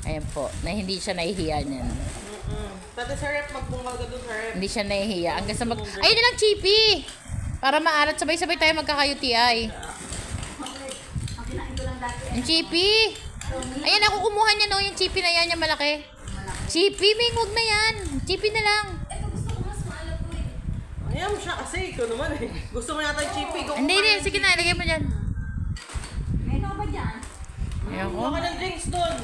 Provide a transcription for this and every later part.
Ayan po, na hindi siya nahihiya niyan. Pati sa rep, magbungal ka dun sa rep. Hindi siya nahihiya. Hanggang sa ayun na lang, Chippy! Para maarat, sabay-sabay tayo magkaka-UTI. Yung Chippy! Ayan, ako kumuha niya no, yung Chippy na yan, yung malaki. Chippy, Ming, huwag na yan. Chippy na lang. Ayan mo siya kasi, ikaw naman eh. Gusto mo yata yung chippy. Hindi, sige na, ilagay mo dyan. May ikaw ba dyan? Ayan ko. Kuha ka ng drinks dun.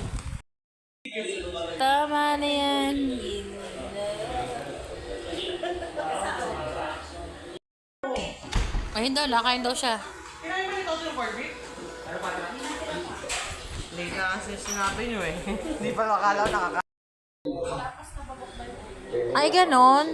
Tama na yan. Ayun daw, lakayin daw siya. Kinain mo nito yung Barbie? Hindi ka kasi sinabi nyo eh. Hindi pa akala ko nakaka... Ay, ganon.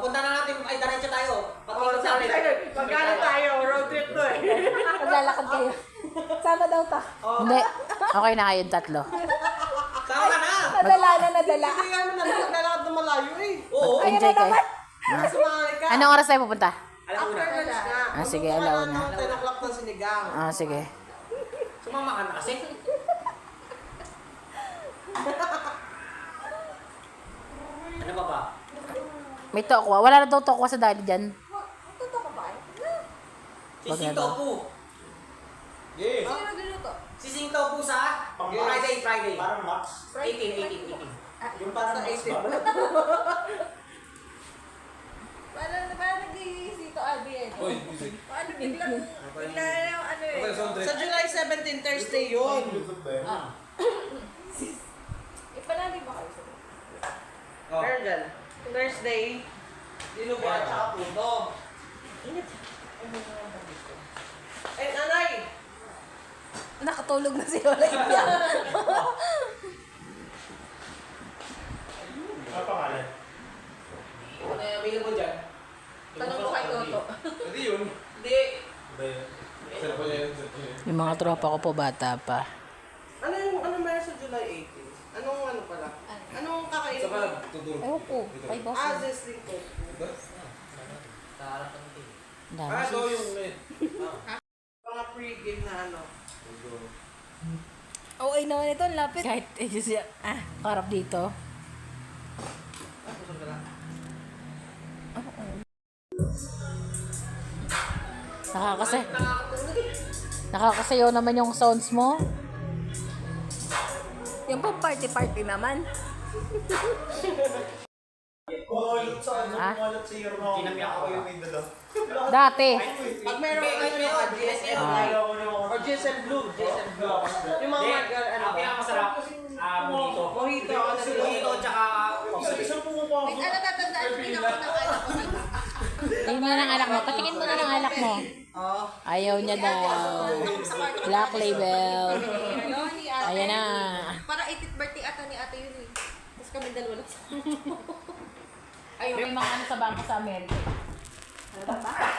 Punta na natin, ay diretso tayo. Oh, sabi tayo, magkano tayo? Road trip to eh. Maglalakad kayo. Sama daw ta. Hindi. Okay na kayong tatlo. Sama ka na! Nadala na nadala. Hindi nga naman naglalakad na malayo eh. Oo. Enjoy kayo. Sumakay ka. Anong oras tayo pupunta? Alam mo na. After lunch na. Ah, sige, Pupunta alaw ka na. ng 10 o'clock ng sinigang. Ah, sige. Sumama ka na kasi. Ano ba ba? May tokwa. Wala na daw tokwa sa daddy dyan. Totoo ka ba? Sising tofu. Yes. Sino nagluluto? Sising tofu sa Friday. Parang Max. 18. Yung parang Max ba? Parang nag-iisito Abby eh. Uy, music. Paano biglang ano eh. Sa July 17, Thursday yun. Ipalali ba kayo sa Meron dyan. Thursday, dinubo at saka puto. Eh, nanay! Nakatulog na si Lola Ipya. Ano pangalan? Ano yung available dyan? Tanong ko kay Toto. Hindi yun. Hindi. Hindi. Cellphone niya yun. Cellphone niya. Yung mga tropa ko po, bata pa. Ano meron sa July 18? Anong ano pala? Anong kakainin Saka mo? tutulog. Ewan po. Kay boss. Ah, zesting ko. Sa harap ng TV. Dami. Ito yung med. Mga pre-game na ano. Oo, ay naman ito. Ang lapit. Kahit, karap dito. Ah, busog ka lang. Nakakasayaw naman yung sounds mo. Yan po party-party naman. Kumalot sa ano? Ah? Kumalot sa Yorma. Kinamiyak Ako yung may dala. Dati. Pag meron ano yung GSM Light or GSM Blue. Yung mga ano Ang pinakamasarap, mojito. Mojito, ano sila? Mojito, tsaka Isang pumapasok. Ano tatandaan ko ng anak ko? Tingin mo na ng alak mo. Patingin mo na ng alak mo. Oh. Ayaw niya daw. Black label. Ayan na. Para 80th birthday ata ni ate yun eh. Tapos kami dalawa lang sa Ayun, may mga ano sa bangko sa Amerika. Kakaskap.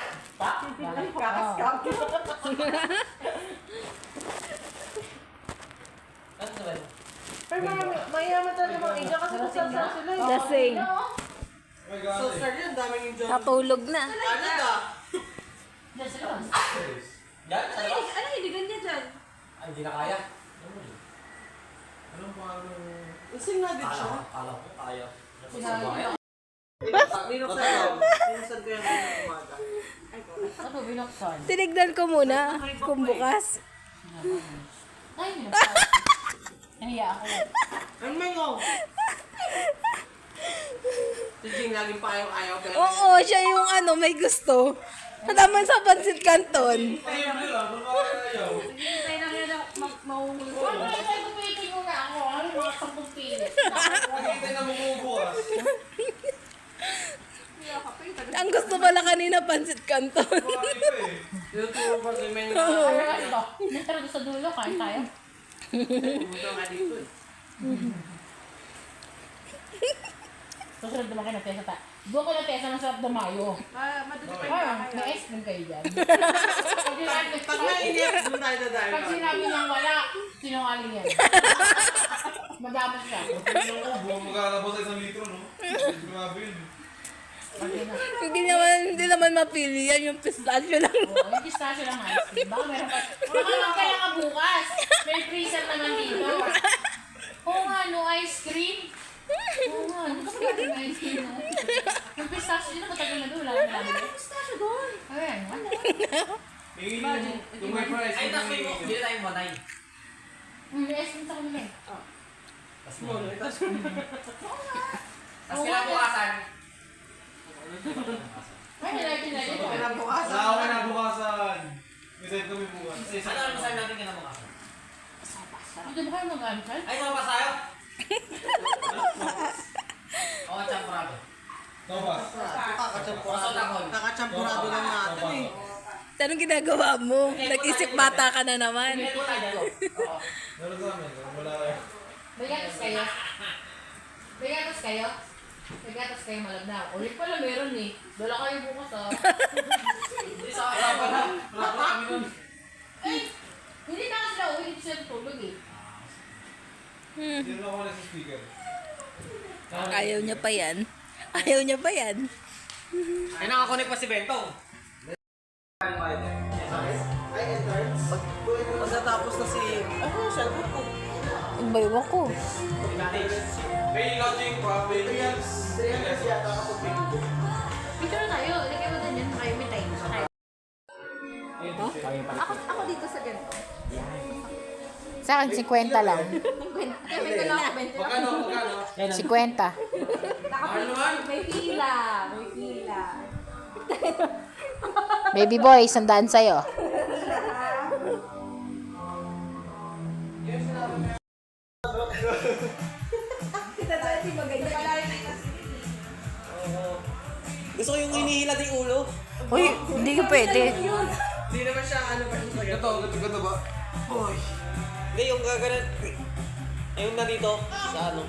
ano ba? Pero mayaman talaga mga Asia kasi nasasal sila eh. Lasing. My God. So, sir, yun, daming yung job. Natulog na. Ano da? Yan, sa labas. Ano hindi ganyan dyan? Ay, hindi na kaya. Anong pangalan? Ising na din siya. Kala ko kaya. Ninok sa loob. Minsan ko yan ng umaga. Ano, binuksan? Tinignan ko muna kung bukas. Ay, binuksan. Nahiya ako. Ano may ngong? Si Jing laging pa ayaw pero... Oo, siya yung ano, may gusto. Naman sa Pansit Canton. Ay, yung blue lang. Ba't ayaw? Hintay na nga mahuhuli ko. Pupitin mo na ako. Ano mga 10 pilit? Nakikita na bumubukas. Ang gusto pala kanina Pansit Canton. Bakit ito eh? Tinuturo pa sa menu. Ano ito? Tara doon sa dulo, kain tayo. Pumunta nga dito eh. Susunod naman kayo na tayo sa Doon ko na tesa, masarap dumayo. Madudupin Parang, may ice cream kayo dyan. Pag mainit, doon tayo dadayo. Pag sinabi niyang wala, sinungaling yan. Madama siya. Buwang magkakabos sa 1 litro, no? Grabe yun. Hindi naman mapili yan, yung pistachio lang. Oo, yung pistachio lang ice cream. Baka meron pa. Baka magkaya ka bukas. May freezer naman dito. Oo nga, no ice cream. Oo nga, ano ka pwede ng ice cream? No? Yung pistachio dito, matagal na doon. Wala na namin. Yung pistachio doon. Ayan, wala. Imagine, yung may price. Ay, tapos mo, hindi tayo monay. May ice cream sa kanila eh. Tapos kinabukasan. Ay, nilagyan na dito. Kinabukasan. Wala ako kinabukasan. May side kami bukas. Ano masabi natin kinabukasan? Dito ba kayo mag-ansal? Ay, lumabas tayo? Oo, champurado. Tobas. Kakachampurado lang natin eh. Anong ginagawa mo? Nag-isip bata ka na naman. Hindi mo tayo. Oo. Meron sa amin. Wala kayo. May gatas kayo? May gatas kayo? May gatas kayo malagna. Ulit pala meron eh. Dala kayo bukas ah. Hindi sa akin. Wala kami nun. Ay! Hindi na kasi na uwi. Hindi sila tutulog eh. Hindi na ako sa speaker. Ayaw niya pa yan. Ayaw niya pa yan. Ay, nakakonek pa si Bentong. Pagkatapos na si... Ano yung cellphone ko? Ang bayaw ko. May lodging pa. May meals. Picture na tayo. Ilagay mo din yan. Kayo may time. Ako dito sa ganito. Sa akin, 50 lang. Kami ko lang 20. Magkano? Magkano? 50. Ano naman? May pila. May pila. Baby boy, sandaan sa'yo. Kita tayo si maganda. Gusto ko yung hinihila ng ulo. Uy, hindi ka pwede. Hindi naman siya ano ba yung Gato ba? Hindi, yung gaganan. Ayun na dito. Sa ano.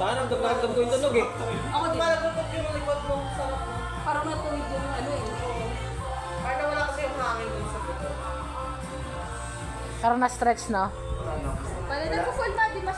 Saan ang damdam ko yung tunog eh? Ako din. Parang yung likod mo. Sarap mo. Parang matuwid yung ano eh. Parang wala kasi yung hangin dun sa buto. Parang na-stretch na. Parang nag-full body massage.